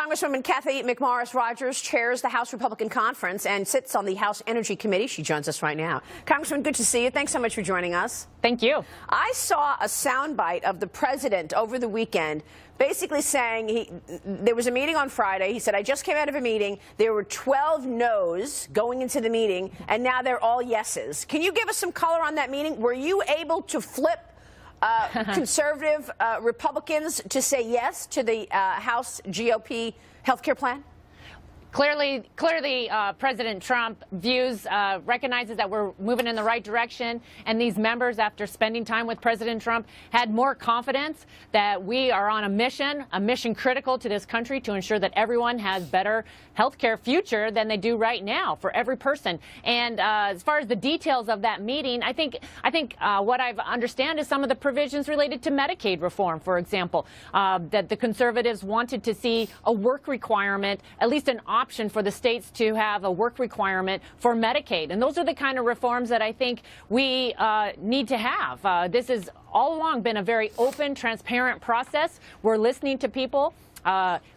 Congresswoman Cathy McMorris-Rodgers chairs the House Republican Conference and sits on the House Energy Committee. She joins us right now. Congresswoman, good to see you. Thanks so much for joining us. Thank you. I saw a soundbite of the president over the weekend basically saying there was a meeting on Friday. He said, I just came out of a meeting. There were 12 no's going into the meeting, and now they're all yeses. Can you give us some color on that meeting? Were you able to flip conservative Republicans to say yes to the House GOP health care plan? Clearly, President Trump recognizes that we're moving in the right direction, and these members, after spending time with President Trump, had more confidence that we are on a mission critical to this country to ensure that everyone has better health care future than they do right now for every person. And as far as the details of that meeting, I think what I understand is some of the provisions related to Medicaid reform, for example, that the conservatives wanted to see a work requirement, at least an option for the states to have a work requirement for Medicaid. And those are the kind of reforms that I think we need to have. This has all along been a very open, transparent process. We're listening to people.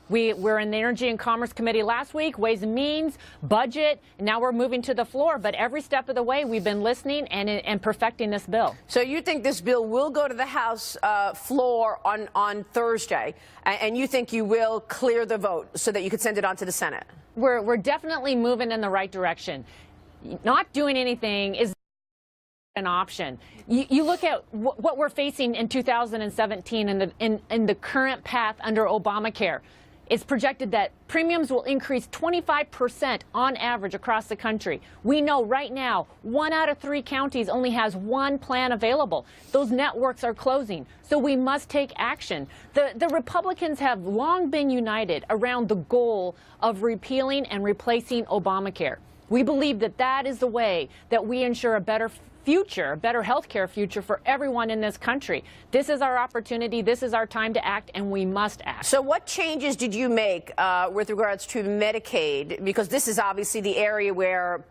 We're in the Energy and Commerce Committee last week, Ways and Means, Budget, and now we're moving to the floor. But every step of the way, we've been listening and perfecting this bill. So you think this bill will go to the House floor on Thursday, and you think you will clear the vote so that you could send it on to the Senate? We're definitely moving in the right direction. Not doing anything is an option. You look at what we're facing in 2017 in the current path under Obamacare. It's projected that premiums will increase 25% on average across the country. We know right now 1 out of 3 counties only has one plan available. Those networks are closing, so we must take action. The Republicans have long been united around the goal of repealing and replacing Obamacare. We believe that that is the way that we ensure a better future, a better health care future for everyone in this country. This is our opportunity. This is our time to act, and we must act. So what changes did you make with regards to Medicaid? Because this is obviously the area where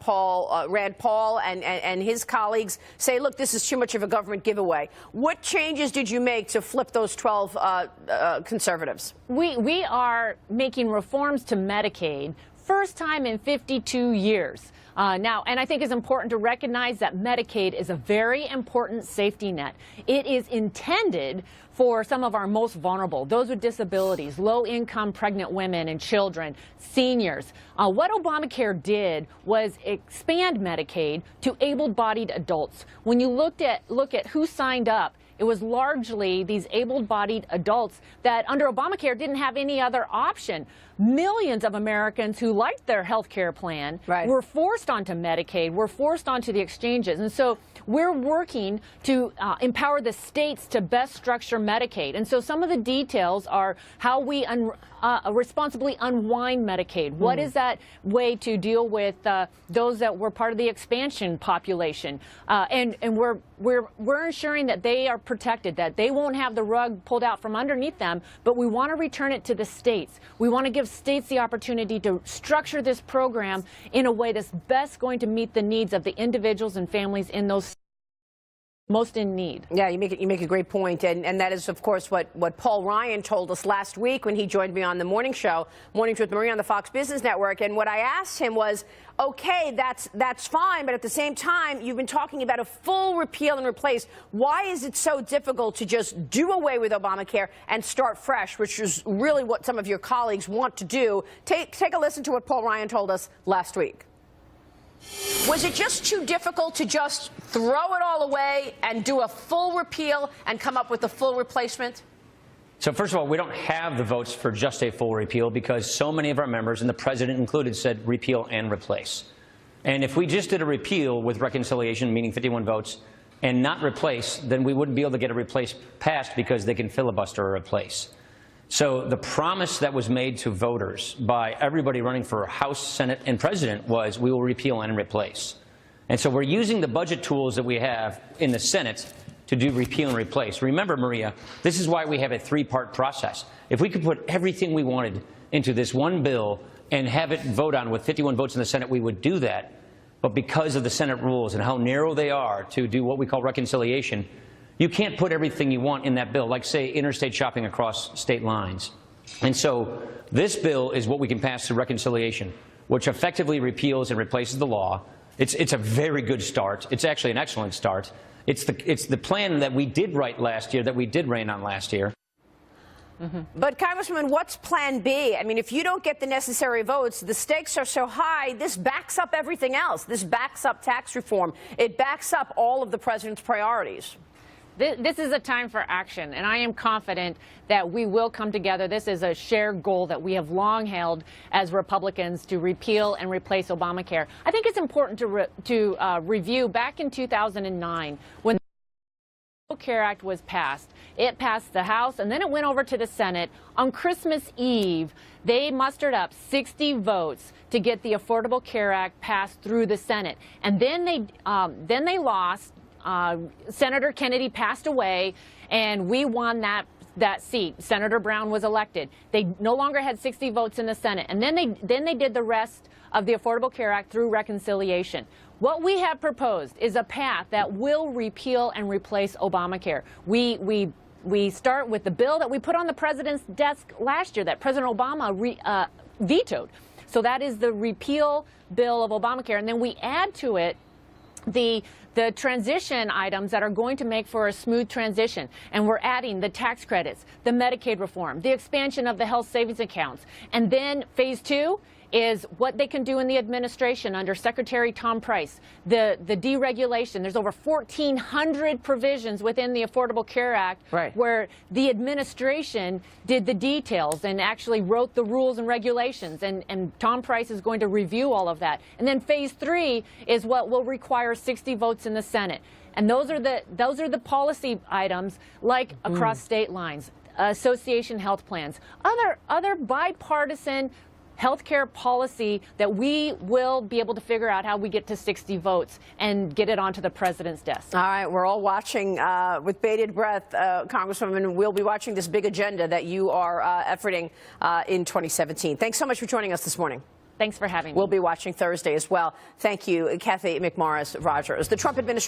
Rand Paul and his colleagues say, look, this is too much of a government giveaway. What changes did you make to flip those 12 conservatives? We are making reforms to Medicaid, first time in 52 years. Now, and I think it's important to recognize that Medicaid is a very important safety net. It is intended for some of our most vulnerable, those with disabilities, low-income pregnant women and children, seniors. What Obamacare did was expand Medicaid to able-bodied adults. When you look at who signed up, it was largely these able-bodied adults that under Obamacare didn't have any other option. Millions of Americans who liked their health care plan were forced onto Medicaid, were forced onto the exchanges. And so we're working to empower the states to best structure Medicaid. And so some of the details are how we responsibly unwind Medicaid. What is that way to deal with those that were part of the expansion population? And we're ensuring that they are protected, that they won't have the rug pulled out from underneath them, but we want to return it to the states. We want to give states the opportunity to structure this program in a way that's best going to meet the needs of the individuals and families in those most in need. Yeah, you make a great point, and that is, of course, what Paul Ryan told us last week when he joined me on the morning show, Mornings with Maria on the Fox Business Network. And what I asked him was, okay, that's fine, but at the same time, you've been talking about a full repeal and replace. Why is it so difficult to just do away with Obamacare and start fresh, which is really what some of your colleagues want to do? Take a listen to what Paul Ryan told us last week. Was it just too difficult to just throw it all away and do a full repeal and come up with a full replacement? So first of all, we don't have the votes for just a full repeal because so many of our members, and the president included, said repeal and replace. And if we just did a repeal with reconciliation, meaning 51 votes, and not replace, then we wouldn't be able to get a replace passed because they can filibuster a replace. So the promise that was made to voters by everybody running for House, Senate, and President was we will repeal and replace. And so we're using the budget tools that we have in the Senate to do repeal and replace. Remember, Maria, this is why we have a 3-part process. If we could put everything we wanted into this one bill and have it vote on with 51 votes in the Senate, we would do that. But because of the Senate rules and how narrow they are to do what we call reconciliation, you can't put everything you want in that bill, like, say, interstate shopping across state lines. And so this bill is what we can pass through reconciliation, which effectively repeals and replaces the law. It's a very good start. It's actually an excellent start. It's the plan that we did write last year, that we did reign on last year. But, Congresswoman, what's Plan B? I mean, if you don't get the necessary votes, the stakes are so high, this backs up everything else. This backs up tax reform. It backs up all of the president's priorities. This is a time for action, and I am confident that we will come together. This is a shared goal that we have long held as Republicans to repeal and replace Obamacare. I think it's important to review back in 2009 when the Affordable Care Act was passed. It passed the House, and then it went over to the Senate. On Christmas Eve, they mustered up 60 votes to get the Affordable Care Act passed through the Senate, and then they lost. Senator Kennedy passed away, and we won that seat. Senator Brown was elected. They no longer had 60 votes in the Senate, and then they did the rest of the Affordable Care Act through reconciliation. What we have proposed is a path that will repeal and replace Obamacare. We start with the bill that we put on the president's desk last year that President Obama vetoed. So that is the repeal bill of Obamacare, and then we add to it the transition items that are going to make for a smooth transition. And we're adding the tax credits, the Medicaid reform, the expansion of the health savings accounts. And then phase 2 is what they can do in the administration under Secretary Tom Price, the deregulation. There's over 1,400 provisions within the Affordable Care Act where the administration did the details and actually wrote the rules and regulations, and Tom Price is going to review all of that. And then phase 3 is what will require 60 votes in the Senate. And those are the policy items, like across state lines, association health plans, other bipartisan healthcare policy that we will be able to figure out how we get to 60 votes and get it onto the president's desk. All right, we're all watching with bated breath, Congresswoman. We'll be watching this big agenda that you are efforting in 2017. Thanks so much for joining us this morning. Thanks for having me. We'll be watching Thursday as well. Thank you, Cathy McMorris Rogers. The Trump administration